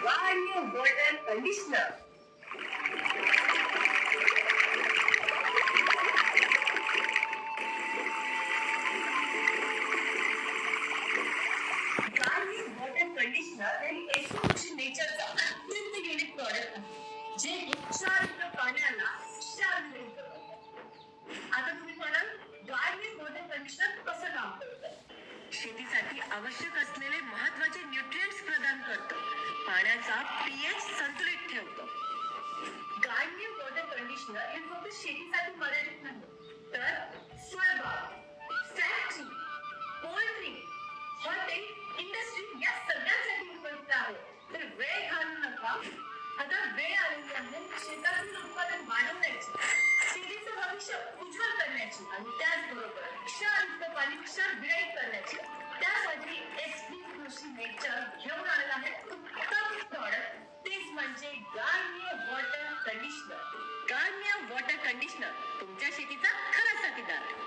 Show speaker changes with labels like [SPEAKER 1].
[SPEAKER 1] Garnier Water Conditioner. Garnier Water Conditioner हे एकोणीसशे नेचरचा अत्यंत युनिक प्रॉडक्ट आहे जे क्षारयुक्त पाण्याला क्षारविरहित करते. आता तुम्ही म्हणाल गार्नियर वॉटर कंडिशनर कसं काम करतं? शेतीसाठी आवश्यक असलेले महत्त्वाचे न्यूट्रिएंट्स प्रदान करतं, पाण्याचा पीएच संतुलित ठेवतं. गार्नियर वॉटर कंडिशनर हे फक्त शेतीसाठी मर्यादित नाही, तर फळबाग, फॅक्टरी, पोल्ट्री, हॉटेल, इंडस्ट्री या सगळ्यांसाठी उपयुक्त आहे. तर वेळ घालवू नका. आता वेळ आलेली आहे शेतातील उत्पादन वाढवण्याची, शेतीचं भविष्य उज्ज्वल करण्याची आणि त्याचबरोबर क्षारयुक्त पाणी क्षारविरहित करण्याची. त्यासाठी एसबी कृषी नेचर घेऊन आलेला आहे उत्तम प्रॉडक्ट, तेच म्हणजे Garnier water conditioner. Garnier water conditioner तुमच्या शेतीचा